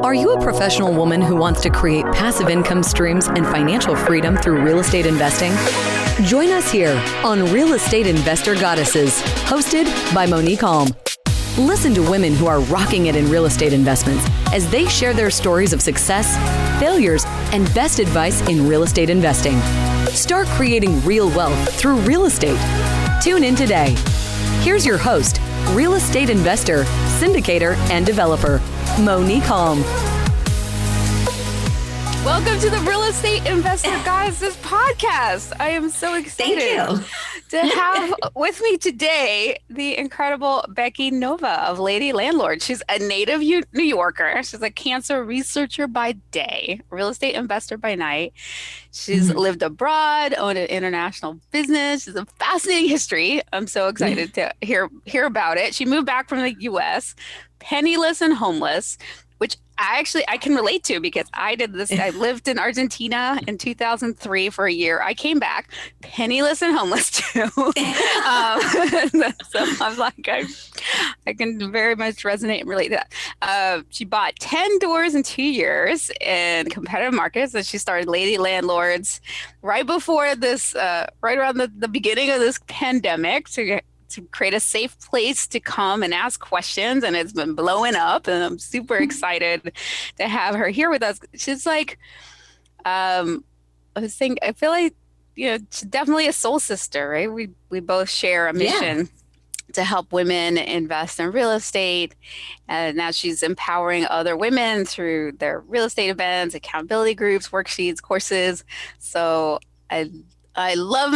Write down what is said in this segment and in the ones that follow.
Are you a professional woman who wants to create passive income streams and financial freedom through real estate investing? Join us here on Real Estate Investor Goddesses, hosted by Monick Halm. Listen to women who are rocking it in real estate investments as they share their stories of success, failures, and best advice in real estate investing. Start creating real wealth through real estate. Tune in today. Here's your host, real estate investor, syndicator, and developer, Monick Halm. Welcome to the Real Estate Investor Goddesses podcast. I am so excited to have with me today the incredible Becky Nova of Lady Landlord. She's a native New Yorker. She's a cancer researcher by day, real estate investor by night. She's lived abroad, owned an international business. She's a fascinating history. I'm so excited to hear about it. She moved back from the U.S., penniless and homeless, which I can relate to because I did this. I lived in Argentina in 2003 for a year. I came back penniless and homeless too. So I'm like, I can very much resonate and relate to that. She bought 10 doors in 2 years in competitive markets, and she started Lady Landlords right before this, right around the beginning of this pandemic to create a safe place to come and ask questions. And it's been blowing up, and I'm super excited to have her here with us. She's like, I feel like, she's definitely a soul sister, right? We both share a mission to help women invest in real estate. And now she's empowering other women through their real estate events, accountability groups, worksheets, courses. So I love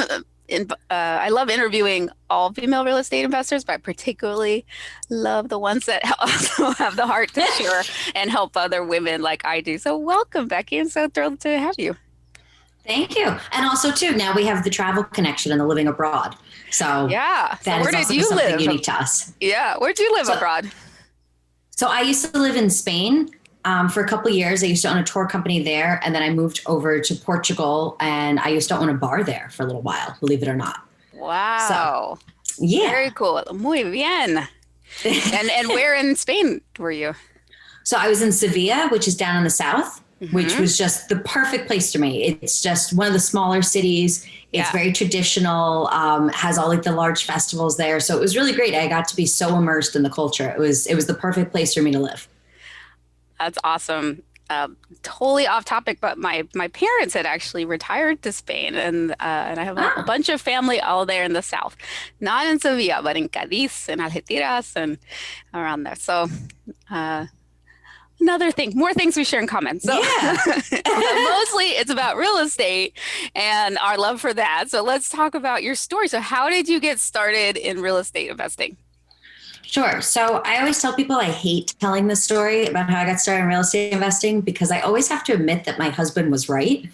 interviewing all female real estate investors, but I particularly love the ones that also have the heart to share and help other women like I do. So welcome, Becky. I'm so thrilled to have you. Thank you. And also, too, now we have the travel connection and the living abroad. So yeah. That where is did you something live? Unique to us. Yeah. Where'd you live abroad? So I used to live in Spain. For a couple of years, I used to own a tour company there, and then I moved over to Portugal, and I used to own a bar there for a little while, believe it or not. Wow. So, yeah. Very cool. Muy bien. And where in Spain were you? So I was in Sevilla, which is down in the south, which was just the perfect place for me. It's just one of the smaller cities. It's very traditional, has all like the large festivals there. So it was really great. I got to be so immersed in the culture. It was the perfect place for me to live. That's awesome. Totally off topic, but my parents had actually retired to Spain, and I have a bunch of family all there in the south, not in Sevilla, but in Cadiz and Algeciras and around there. So another thing, more things we share in common. So mostly it's about real estate and our love for that. So let's talk about your story. So how did you get started in real estate investing? Sure. So I always tell people I hate telling this story about how I got started in real estate investing because I always have to admit that my husband was right,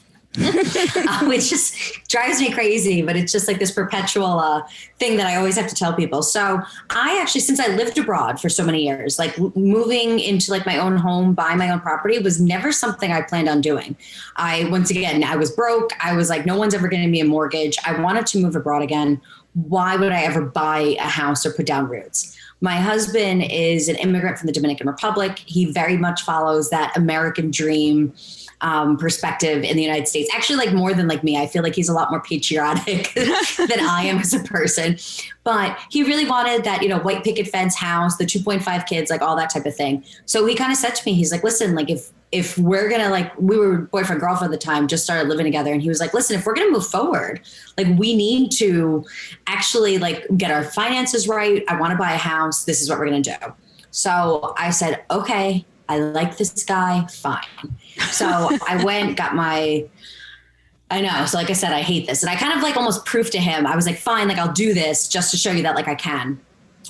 which just drives me crazy. But it's just like this perpetual thing that I always have to tell people. So I actually, since I lived abroad for so many years, like moving into like my own home, buying my own property was never something I planned on doing. I was broke. I was like, no one's ever going to be a mortgage. I wanted to move abroad again. Why would I ever buy a house or put down roots? My husband is an immigrant from the Dominican Republic. He very much follows that American dream perspective in the United States. Actually, like more than like me. I feel like he's a lot more patriotic than I am as a person. But he really wanted that, white picket fence house, the 2.5 kids, like all that type of thing. So he kind of said to me, he's like, listen, like if we're going to we were boyfriend, girlfriend at the time, just started living together. And he was like, listen, if we're going to move forward, like we need to actually like get our finances right. I want to buy a house. This is what we're going to do. So I said, okay, I like this guy. Fine. So I went, I know. So like I said, I hate this. And I kind of like almost proved to him, I was like, fine, like I'll do this just to show you that like I can.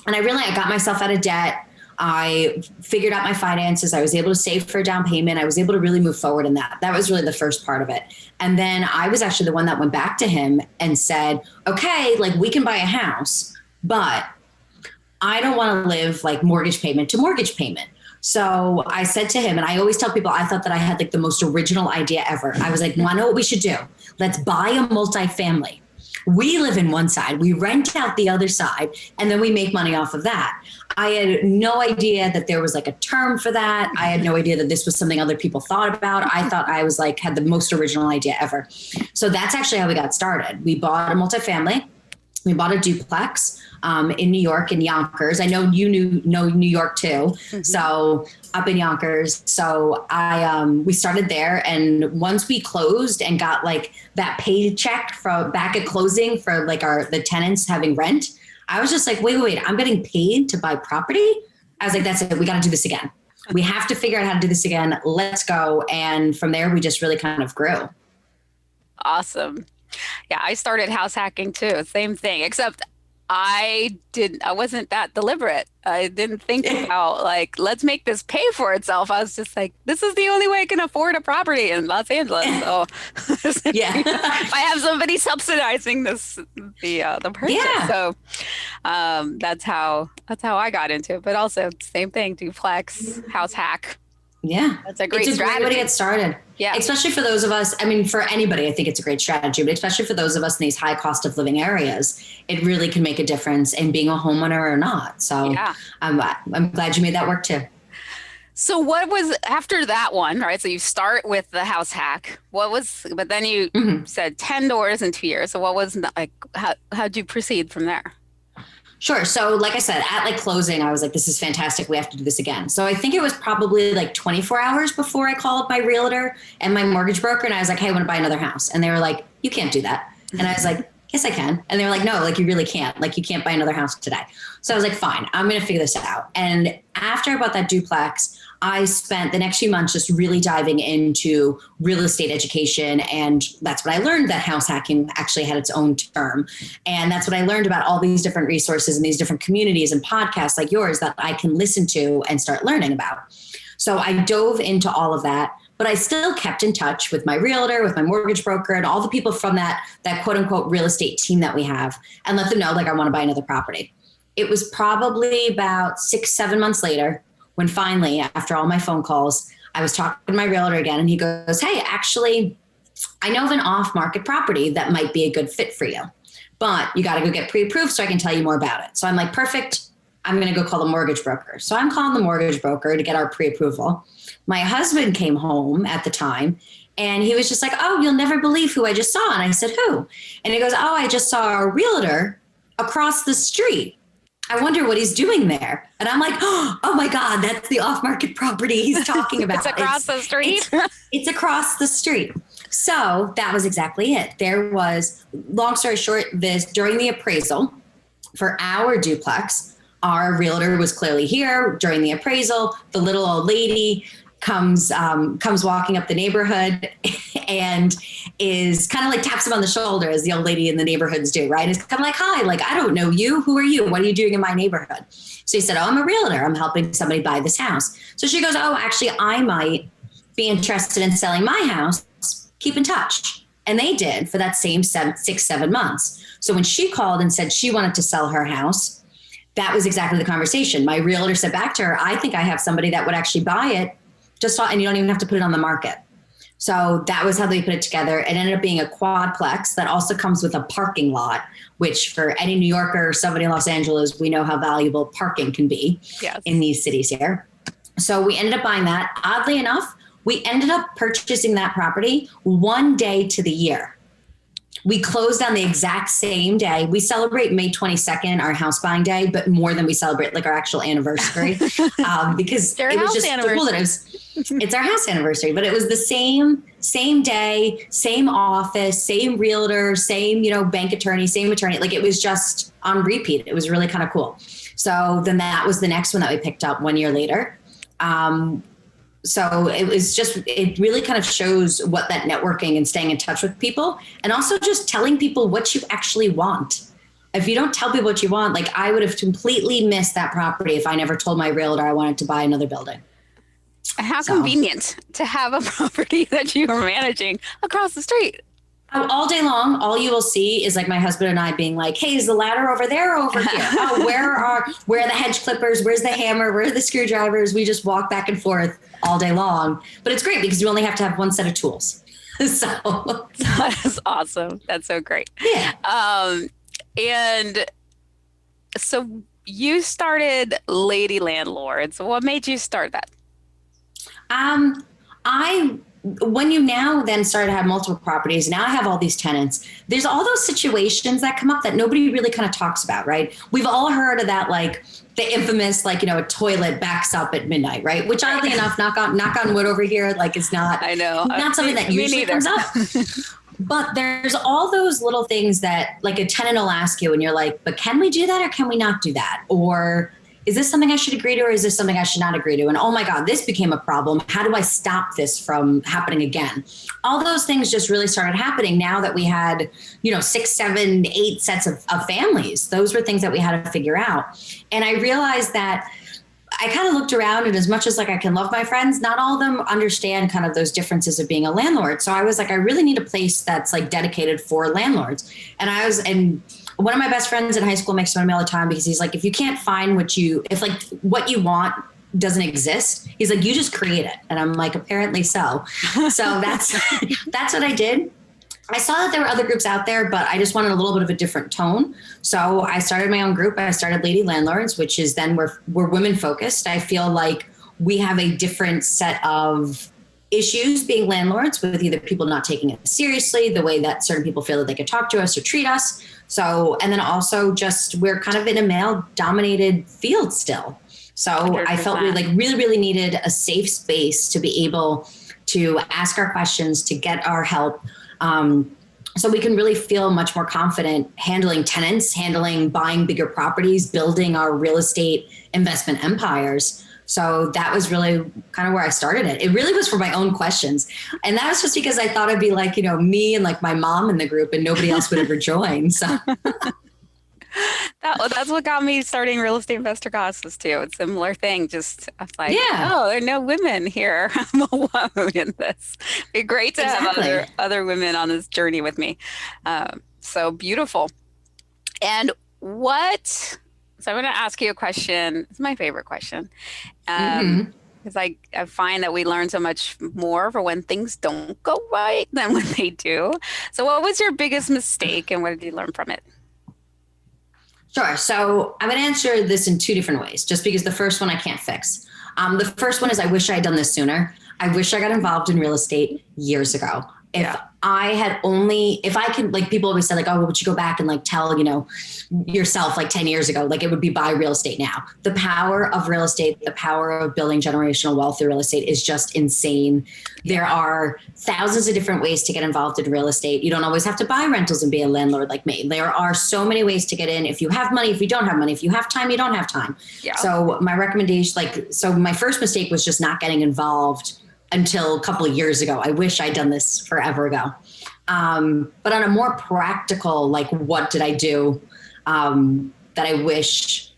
And I got myself out of debt. I figured out my finances. I was able to save for a down payment. I was able to really move forward in that. That was really the first part of it. And then I was actually the one that went back to him and said, okay, like we can buy a house, but I don't want to live like mortgage payment to mortgage payment. So I said to him, and I always tell people, I thought that I had like the most original idea ever. I was like, well, I know what we should do. Let's buy a multifamily. We live in one side, we rent out the other side, and then we make money off of that. I had no idea that there was like a term for that. I had no idea that this was something other people thought about. I thought I was like, had the most original idea ever. So that's actually how we got started. We bought a multifamily. We bought a duplex in New York, in Yonkers. I know you know New York too. Mm-hmm. So up in Yonkers. So we started there. And once we closed and got like that paycheck from back at closing for like the tenants having rent, I was just like, wait, I'm getting paid to buy property. I was like, that's it. We got to do this again. We have to figure out how to do this again. Let's go. And from there, we just really kind of grew. Awesome. Yeah, I started house hacking too. Same thing, except I wasn't that deliberate. I didn't think about like, let's make this pay for itself. I was just like, this is the only way I can afford a property in Los Angeles. So yeah, I have somebody subsidizing the purchase. Yeah. So that's how I got into it. But also same thing, duplex, house hack. Yeah. That's a great strategy. Great way to get started. Yeah. Especially for those of us, I mean, for anybody, I think it's a great strategy, but especially for those of us in these high cost of living areas, it really can make a difference in being a homeowner or not. So yeah. I'm glad you made that work too. So what was after that one, right? So you start with the house hack. But then you said 10 doors in 2 years. So what was like, how'd you proceed from there? Sure. So like I said, at like closing, I was like, this is fantastic. We have to do this again. So I think it was probably like 24 hours before I called my realtor and my mortgage broker. And I was like, hey, I want to buy another house. And they were like, you can't do that. And I was like, yes, I can. And they were like, no, like you really can't. Like you can't buy another house today. So I was like, fine, I'm going to figure this out. And after I bought that duplex, I spent the next few months just really diving into real estate education. And that's what I learned, that house hacking actually had its own term. And that's what I learned about all these different resources and these different communities and podcasts like yours that I can listen to and start learning about. So I dove into all of that, but I still kept in touch with my realtor, with my mortgage broker, and all the people from that quote unquote real estate team that we have, and let them know, like, I want to buy another property. It was probably about 6-7 months later when finally, after all my phone calls, I was talking to my realtor again, and he goes, hey, actually, I know of an off-market property that might be a good fit for you, but you got to go get pre-approved so I can tell you more about it. So I'm like, perfect. I'm going to go call the mortgage broker. So I'm calling the mortgage broker to get our pre-approval. My husband came home at the time, and he was just like, oh, you'll never believe who I just saw. And I said, who? And he goes, oh, I just saw a realtor across the street. I wonder what he's doing there. And I'm like, oh my God, that's the off-market property he's talking about. It's across the street. It's across the street. So that was exactly it. There was, long story short, during the appraisal for our duplex, our realtor was clearly here during the appraisal. The little old lady comes walking up the neighborhood and is kind of like taps him on the shoulder, as the old lady in the neighborhoods do, right? It's kind of like, hi, like, I don't know you. Who are you? What are you doing in my neighborhood? So he said, oh, I'm a realtor. I'm helping somebody buy this house. So she goes, oh, actually, I might be interested in selling my house. Keep in touch. And they did for that same 6-7 months. So when she called and said she wanted to sell her house, that was exactly the conversation. My realtor said back to her, I think I have somebody that would actually buy it, and you don't even have to put it on the market. So that was how they put it together. It ended up being a quadplex that also comes with a parking lot, which for any New Yorker or somebody in Los Angeles, we know how valuable parking can be in these cities here. So we ended up buying that. Oddly enough, we ended up purchasing that property one day to the year. We closed on the exact same day. We celebrate May 22nd, our house buying day, but more than we celebrate like our actual anniversary, because it was just so cool that it's our house anniversary, but it was the same day, same office, same realtor, same, bank attorney, same attorney. Like it was just on repeat. It was really kind of cool. So then that was the next one that we picked up 1 year later. So it really kind of shows what that networking and staying in touch with people, and also just telling people what you actually want. If you don't tell people what you want, like I would have completely missed that property if I never told my realtor I wanted to buy another building. How convenient to have a property that you are managing across the street. All day long, all you will see is like my husband and I being like, hey, is the ladder over there or over here? Oh, where are the hedge clippers? Where's the hammer? Where are the screwdrivers? We just walk back and forth all day long. But it's great because you only have to have one set of tools. So That is awesome. That's so great. yeah. And so you started Lady Landlords. What made you start that? When you now then start to have multiple properties, now I have all these tenants. There's all those situations that come up that nobody really kind of talks about, right? We've all heard of that, like the infamous, like, a toilet backs up at midnight, right? Which oddly enough, knock on wood over here, like is not, I know, not something that usually comes up. But there's all those little things that like a tenant will ask you and you're like, but can we do that or can we not do that? Or is this something I should agree to or is this something I should not agree to? And oh my God, this became a problem. How do I stop this from happening again? All those things just really started happening now that we had, 6, 7, 8 sets of families. Those were things that we had to figure out. And I realized that I kind of looked around, and as much as like I can love my friends, not all of them understand kind of those differences of being a landlord. So I was like, I really need a place that's like dedicated for landlords. And one of my best friends in high school makes fun of me all the time because he's like, if you can't find what you want doesn't exist, he's like, you just create it. And I'm like, apparently so. So that's what I did. I saw that there were other groups out there, but I just wanted a little bit of a different tone. So I started my own group. I started Lady Landlords, which is then we're women focused. I feel like we have a different set of issues being landlords with either people not taking it seriously, the way that certain people feel that they could talk to us or treat us. So, and then also just we're kind of in a male dominated field still. So 100%. I felt we really needed a safe space to be able to ask our questions, to get our help. So we can really feel much more confident handling tenants, handling buying bigger properties, building our real estate investment empires. So that was really kind of where I started it. It really was for my own questions. And that was just because I thought it'd be like, me and like my mom in the group and nobody else would ever join. So that's what got me starting Real Estate Investor Goddesses too. It's a similar thing. Just like, oh, there are no women here. I'm alone in this. It'd be great to have other women on this journey with me. So beautiful. And so I'm going to ask you a question. It's my favorite question. Because I find that we learn so much more for when things don't go right than when they do. So what was your biggest mistake and what did you learn from it? Sure. So I'm going to answer this in 2 different ways, just because the first one I can't fix. The first one is I wish I had done this sooner. I wish I got involved in real estate years ago. If I could, like people always say like, oh, would you go back and like tell, yourself like 10 years ago, like it would be buy real estate now. The power of real estate, the power of building generational wealth through real estate is just insane. There are thousands of different ways to get involved in real estate. You don't always have to buy rentals and be a landlord like me. There are so many ways to get in. If you have money, if you don't have money, if you have time, you don't have time. Yeah. So my recommendation, my first mistake was just not getting involved until a couple of years ago. I wish I'd done this forever ago. But on a more practical, like what did I do that I wish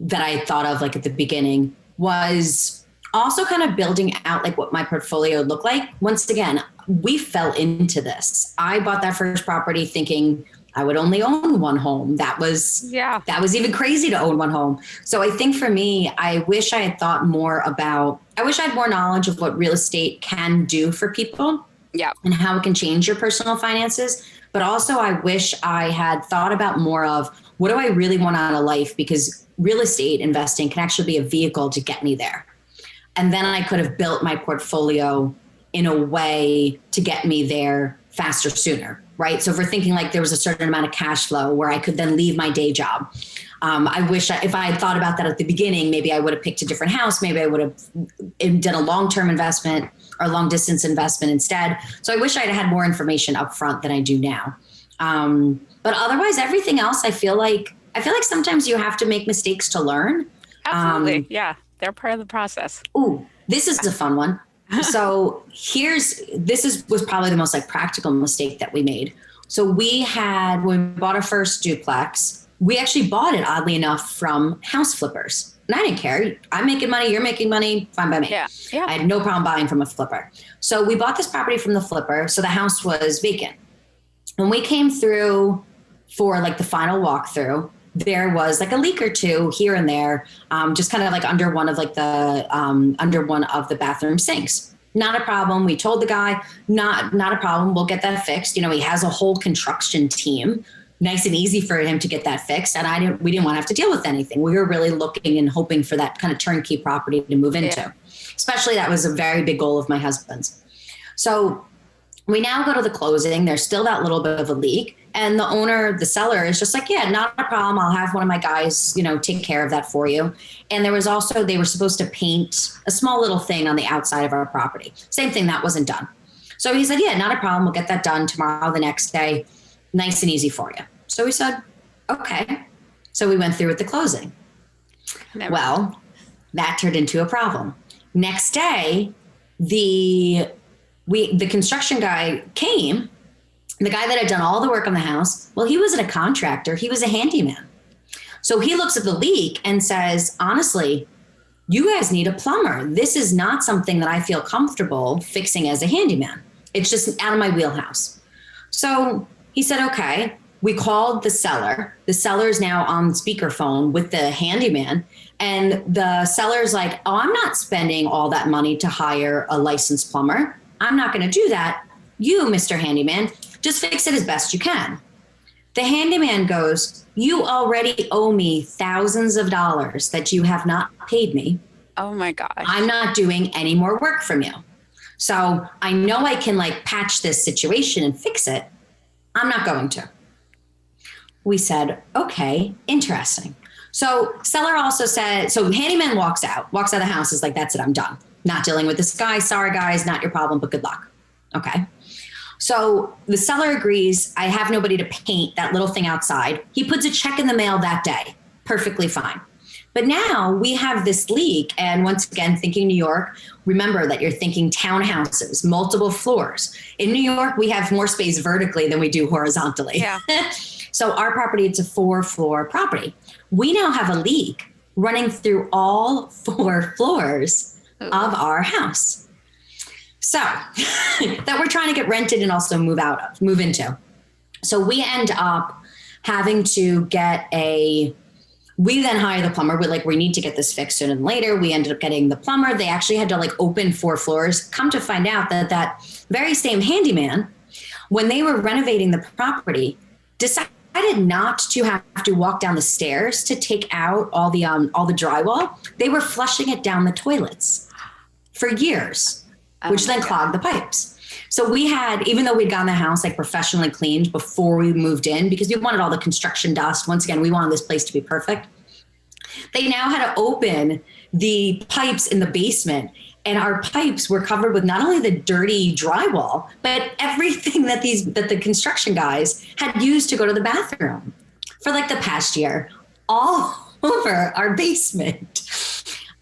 that I had thought of like at the beginning was also kind of building out like what my portfolio looked like. Once again, we fell into this. I bought that first property thinking I would only own one home. That was even crazy to own one home. So I think for me, I wish I had thought more about, I wish I had more knowledge of what real estate can do for people and how it can change your personal finances. But also I wish I had thought about more of what do I really want out of life? Because real estate investing can actually be a vehicle to get me there. And then I could have built my portfolio in a way to get me there faster, sooner. Right. So if we're thinking like there was a certain amount of cash flow where I could then leave my day job. I wish if I had thought about that at the beginning, maybe I would have picked a different house. Maybe I would have done a long-term investment or long distance investment instead. So I wish I'd had more information up front than I do now. But otherwise, everything else, I feel like sometimes you have to make mistakes to learn. Absolutely. They're part of the process. Ooh, this is a fun one. So was probably the most like practical mistake that we made. So when we bought our first duplex, we actually bought it oddly enough from house flippers. And I didn't care. I'm making money. You're making money. Fine by me. Yeah. I had no problem buying from a flipper. So we bought this property from the flipper. So the house was vacant. When we came through for like the final walkthrough, there was like a leak or two here and there, just kind of like under one of the bathroom sinks. Not a problem. We told the guy, not a problem. We'll get that fixed. He has a whole construction team. Nice and easy for him to get that fixed. And we didn't want to have to deal with anything. We were really looking and hoping for that kind of turnkey property to move into. Yeah. Especially that was a very big goal of my husband's. So we now go to the closing. There's still that little bit of a leak. And the seller is just like, yeah, not a problem. I'll have one of my guys, take care of that for you. And there was also, they were supposed to paint a small little thing on the outside of our property. Same thing, that wasn't done. So he said, yeah, not a problem. We'll get that done tomorrow, the next day. Nice and easy for you. So we said, okay. So we went through with the closing. Well, that turned into a problem. Next day, the construction guy came, the guy that had done all the work on the house. Well, he wasn't a contractor. He was a handyman. So he looks at the leak and says, honestly, you guys need a plumber. This is not something that I feel comfortable fixing as a handyman. It's just out of my wheelhouse. So he said, okay. We called the seller. The seller is now on speakerphone with the handyman. And the seller's like, oh, I'm not spending all that money to hire a licensed plumber. I'm not going to do that. You, Mr. Handyman, just fix it as best you can. The handyman goes, you already owe me thousands of dollars that you have not paid me. Oh my gosh. I'm not doing any more work from you. So I know I can patch this situation and fix it. I'm not going to. We said, okay, interesting. So seller also said, so handyman walks out of the house, is like, that's it, I'm done. Not dealing with this guy. Sorry, guys, not your problem, but good luck. Okay. So the seller agrees. I have nobody to paint that little thing outside. He puts a check in the mail that day. Perfectly fine. But now we have this leak. And once again, thinking New York, remember that you're thinking townhouses, multiple floors. In New York, we have more space vertically than we do horizontally. Yeah. So our property, it's a 4-floor property. We now have a leak running through all 4 floors of our house. So that we're trying to get rented and also move into. So we end up having to we then hire the plumber. We need to get this fixed sooner than later. We ended up getting the plumber. They actually had to open 4 floors. Come to find out that very same handyman, when they were renovating the property, decided not to have to walk down the stairs to take out all the drywall. They were flushing it down the toilets for years, which then clogged the pipes. So we had, even though we'd gotten the house professionally cleaned before we moved in, because we wanted all the construction dust. Once again, we wanted this place to be perfect. They now had to open the pipes in the basement, and our pipes were covered with not only the dirty drywall, but everything that the construction guys had used to go to the bathroom for the past year, all over our basement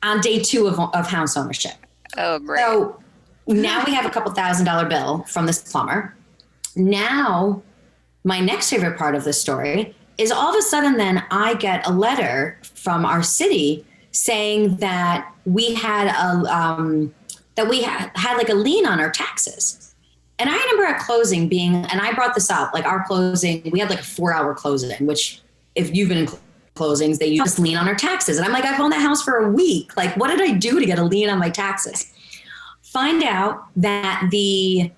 on day 2 of house ownership. Oh, great. So now we have a couple $1,000 bill from this plumber. Now, my next favorite part of the story is all of a sudden then I get a letter from our city saying that we had a lien on our taxes. And I remember at closing and I brought this up, our closing, we had a 4-hour closing, which if you've been in closings, they use lien on our taxes. And I'm I've owned that house for a week. What did I do to get a lien on my taxes? Find out that the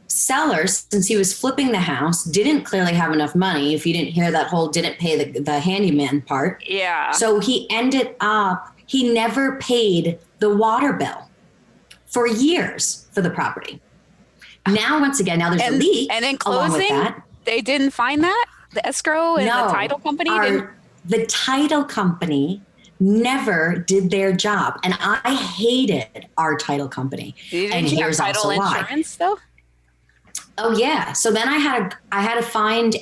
seller, since he was flipping the house, didn't clearly have enough money. If you didn't hear that whole didn't pay the handyman part. Yeah. So he never paid the water bill for years for the property. Now, once again, there's a leak. And in closing, they didn't find that? The escrow and the title company? The title company never did their job. And I hated our title company. And here's also why. Title insurance, though? Oh, yeah. So then I had to find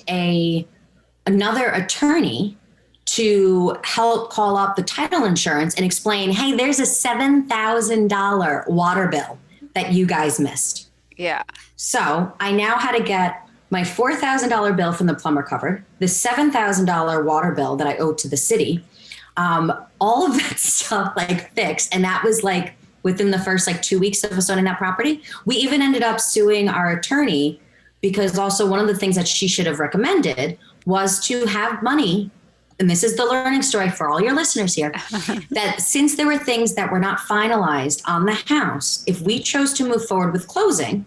another attorney to help call up the title insurance and explain, hey, there's a $7,000 water bill that you guys missed. Yeah. So I now had to get my $4,000 bill from the plumber covered, the $7,000 water bill that I owed to the city, all of that stuff fixed. And that was within the first 2 weeks of us owning that property. We even ended up suing our attorney because also one of the things that she should have recommended was to have money and this is the learning story for all your listeners here, that since there were things that were not finalized on the house, if we chose to move forward with closing,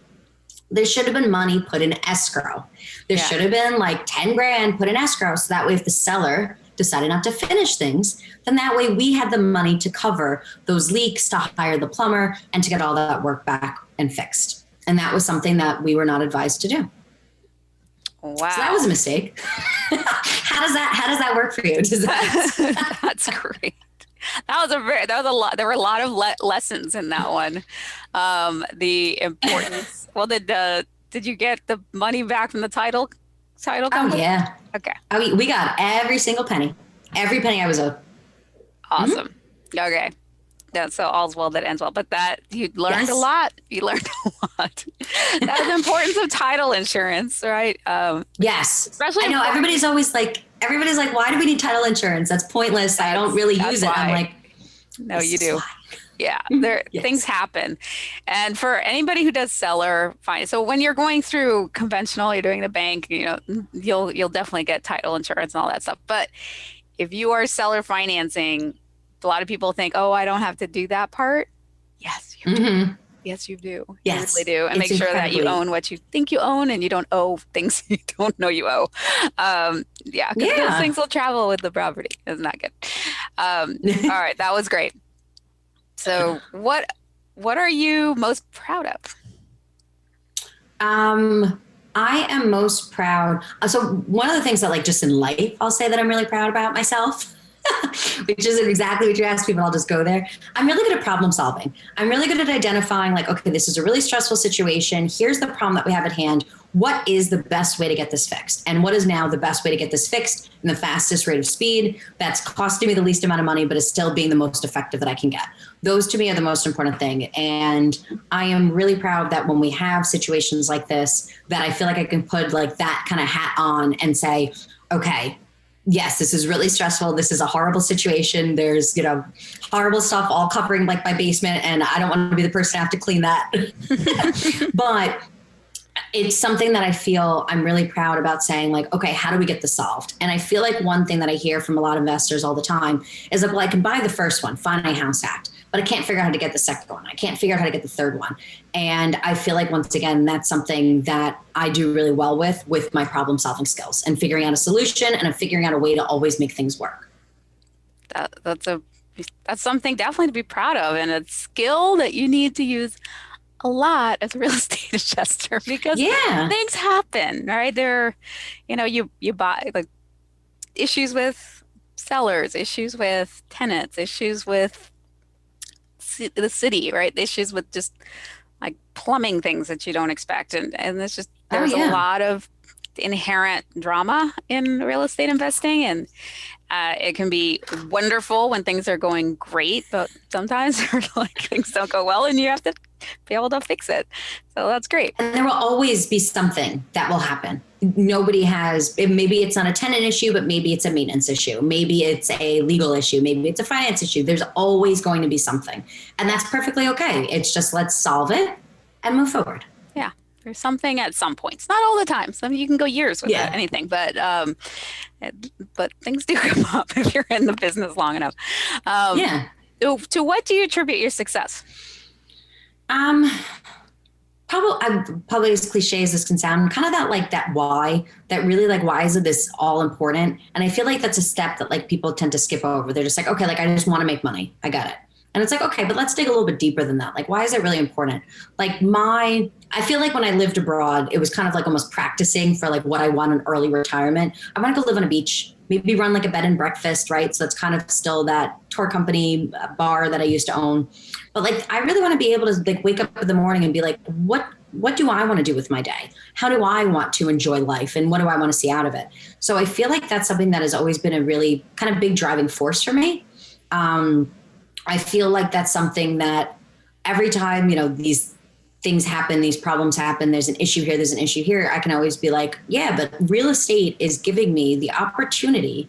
there should have been money put in escrow. There should have been like 10 grand put in escrow. So that way, if the seller decided not to finish things, then that way we had the money to cover those leaks, to hire the plumber, and to get all that work back and fixed. And that was something that we were not advised to do. Wow. So that was a mistake. How does that work for you? That's great. That was a lot. There were a lot of lessons in that one. The importance. Well, did you get the money back from the title company? Oh yeah. Okay. We got every single penny. Every penny I was owed. Awesome. Okay. Yeah, so all's well that ends well. But that you learned a lot. You learned a lot. That was the importance of title insurance, right? Yes. Especially I know everybody's like, why do we need title insurance? That's pointless. I don't really use it. Why. I'm like, no, you do. Why. Yeah, things happen. And for anybody who does seller finance, so when you're going through conventional, you're doing the bank, you'll definitely get title insurance and all that stuff. But if you are seller financing, a lot of people think, oh, I don't have to do that part. Yes, you do. Yes, you do. Yes, you really do. And make sure that you own what you think you own and you don't owe things you don't know you owe. Because those things will travel with the property. Isn't that good? All right, that was great. So what are you most proud of? I am most proud. So one of the things that like just in life, I'll say that I'm really proud about myself, which isn't exactly what you asked me, but I'll just go there. I'm really good at problem solving. I'm really good at identifying like, okay, this is a really stressful situation. Here's the problem that we have at hand. What is the best way to get this fixed? And what is now the best way to get this fixed in the fastest rate of speed that's costing me the least amount of money, but is still being the most effective that I can get? Those to me are the most important thing. And I am really proud that when we have situations like this, that I feel like I can put like that kind of hat on and say, okay, yes, this is really stressful. This is a horrible situation. There's, horrible stuff all covering like my basement, and I don't want to be the person to have to clean that. But it's something that I feel I'm really proud about saying like, okay, how do we get this solved? And I feel like one thing that I hear from a lot of investors all the time is like, well, I can buy the first one, Finance House Act, but I can't figure out how to get the second one. I can't figure out how to get the third one. And I feel like, once again, that's something that I do really well with my problem solving skills and figuring out a solution and figuring out a way to always make things work. That's something definitely to be proud of, and a skill that you need to use a lot as a real estate investor, because things happen, right? You buy like issues with sellers, issues with tenants, issues with the city, right? Issues with just like plumbing things that you don't expect. And it's just, there's a lot of inherent drama in real estate investing, and it can be wonderful when things are going great, but sometimes like things don't go well and you have to be able to fix it. So that's great. And there will always be something that will happen. Maybe it's not a tenant issue, but maybe it's a maintenance issue. Maybe it's a legal issue. Maybe it's a finance issue. There's always going to be something, and that's perfectly okay. It's just, let's solve it and move forward. Yeah. There's something at some points, not all the time. Some you can go years without anything, but things do come up if you're in the business long enough. To what do you attribute your success? Probably as cliche as this can sound, kind of that why, that really like, why is this all important? And I feel like that's a step that like people tend to skip over. They're just like, okay, like I just want to make money. I got it. And it's like, okay, but let's dig a little bit deeper than that. Like, why is it really important? Like I feel like when I lived abroad, it was kind of like almost practicing for like what I want in early retirement. I want to go live on a beach, maybe run like a bed and breakfast, right? So it's kind of still that tour company bar that I used to own. But like, I really want to be able to like wake up in the morning and be like, what do I want to do with my day? How do I want to enjoy life? And what do I want to see out of it? So I feel like that's something that has always been a really kind of big driving force for me. I feel like that's something that every time, these things happen, these problems happen, there's an issue here, there's an issue here, I can always be like, yeah, but real estate is giving me the opportunity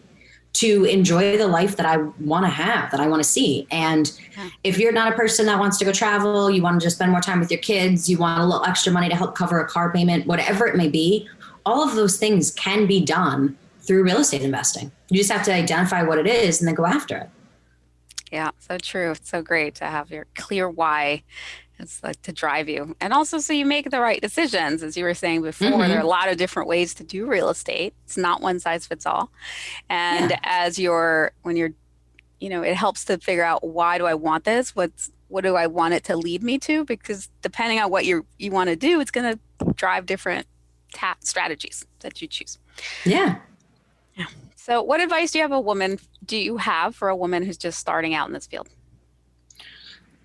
to enjoy the life that I want to have, that I want to see. And if you're not a person that wants to go travel, you want to just spend more time with your kids, you want a little extra money to help cover a car payment, whatever it may be, all of those things can be done through real estate investing. You just have to identify what it is and then go after it. Yeah, so true. It's so great to have your clear why. It's like to drive you. And also so you make the right decisions. As you were saying before, there are a lot of different ways to do real estate. It's not one size fits all. And it helps to figure out, why do I want this? What do I want it to lead me to? Because depending on what you want to do, it's going to drive different strategies that you choose. Yeah. Yeah. So what advice do you have for a woman who's just starting out in this field?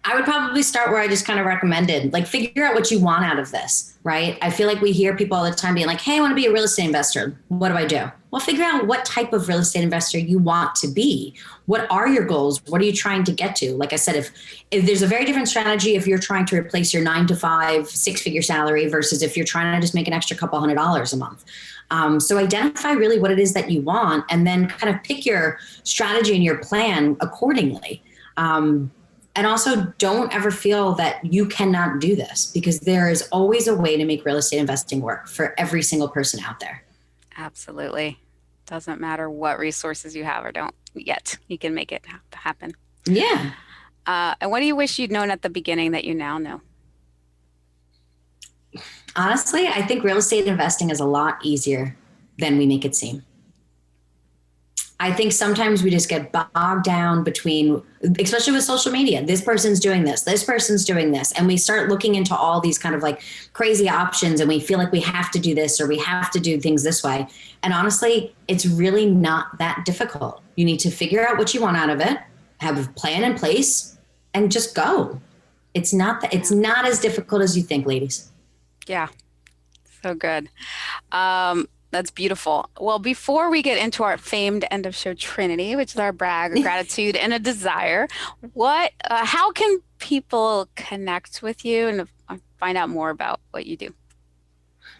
I would probably start where I just kind of recommended, like, figure out what you want out of this, right? I feel like we hear people all the time being like, hey, I want to be a real estate investor. What do I do? Well, figure out what type of real estate investor you want to be. What are your goals? What are you trying to get to? Like I said, if there's a very different strategy if you're trying to replace your 9-to-5 6-figure salary versus if you're trying to just make an extra couple $100s a month. So identify really what it is that you want, and then kind of pick your strategy and your plan accordingly. And also, don't ever feel that you cannot do this, because there is always a way to make real estate investing work for every single person out there. Absolutely. Doesn't matter what resources you have or don't yet. You can make it happen. Yeah. And what do you wish you'd known at the beginning that you now know? Honestly, I think real estate investing is a lot easier than we make it seem. I think sometimes we just get bogged down between, especially with social media, this person's doing this person's doing this. And we start looking into all these kind of like crazy options, and we feel like we have to do this or we have to do things this way. And honestly, it's really not that difficult. You need to figure out what you want out of it, have a plan in place, and just go. It's not as difficult as you think, ladies. Yeah, so good. That's beautiful. Well, before we get into our famed end of show Trinity, which is our brag, a gratitude, and a desire, how can people connect with you and find out more about what you do?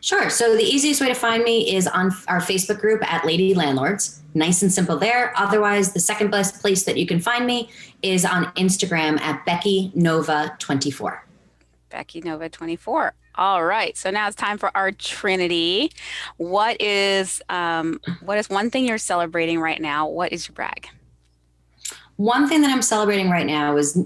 Sure. So the easiest way to find me is on our Facebook group at Lady Landlords. Nice and simple there. Otherwise, the second best place that you can find me is on Instagram at Becky Nova 24. Becky Nova 24. All right. So now it's time for our Trinity. What is one thing you're celebrating right now? What is your brag? One thing that I'm celebrating right now is,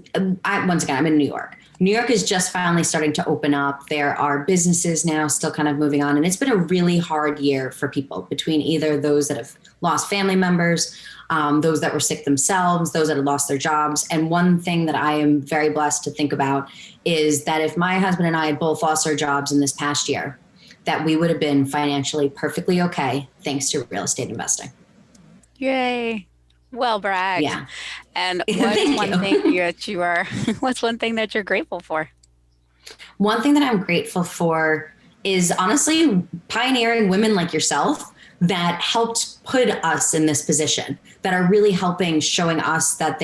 once again, I'm in New York. New York is just finally starting to open up. There are businesses now still kind of moving on. And it's been a really hard year for people, between either those that have lost family members, those that were sick themselves, those that had lost their jobs. And one thing that I am very blessed to think about is that if my husband and I had both lost our jobs in this past year, that we would have been financially perfectly okay thanks to real estate investing. Yay. Well bragged. Yeah. And what's one thing that you're grateful for? One thing that I'm grateful for is honestly pioneering women like yourself that helped put us in this position, that are really helping, showing us that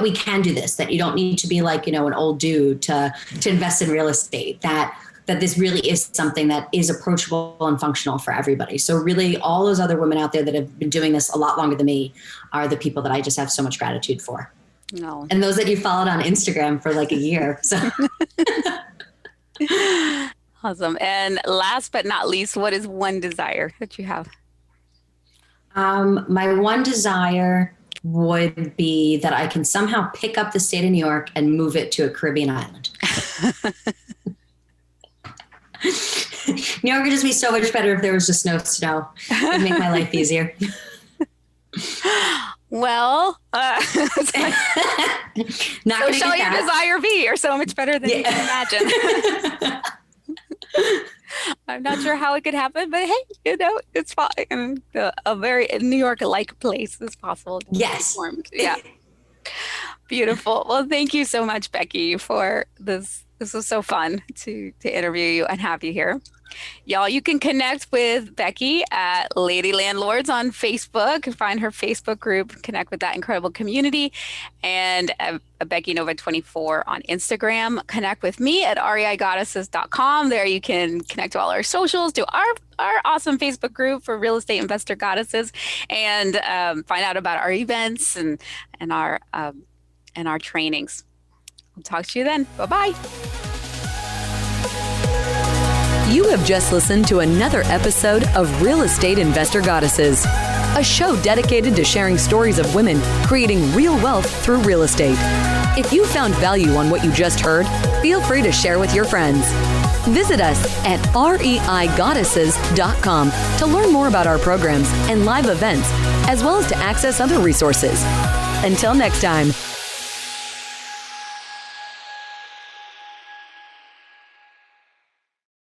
we can do this, that you don't need to be like, an old dude to invest in real estate, that this really is something that is approachable and functional for everybody. So really all those other women out there that have been doing this a lot longer than me are the people that I just have so much gratitude for. No. And those that you followed on Instagram for like a year. So awesome. And last but not least, what is one desire that you have? My one desire would be that I can somehow pick up the state of New York and move it to a Caribbean island. New York would just be so much better if there was just no snow. It would make my life easier. Well, so shall your desire be, or so much better than you can imagine. I'm not sure how it could happen, but hey, it's fine. And a very New York-like place is possible. Yes. Yeah. Beautiful. Well, thank you so much, Becky, for this. This was so fun to interview you and have you here. Y'all, you can connect with Becky at Lady Landlords on Facebook. Find her Facebook group, connect with that incredible community, and Becky Nova 24 on Instagram. Connect with me at reigoddesses.com. There you can connect to all our socials, to our awesome Facebook group for real estate investor goddesses, and find out about our events and our trainings. We'll talk to you then. Bye-bye. You have just listened to another episode of Real Estate Investor Goddesses. a show dedicated to sharing stories of women creating real wealth through real estate. If you found value on what you just heard, feel free to share with your friends. Visit us at reigoddesses.com to learn more about our programs and live events, as well as to access other resources. Until next time.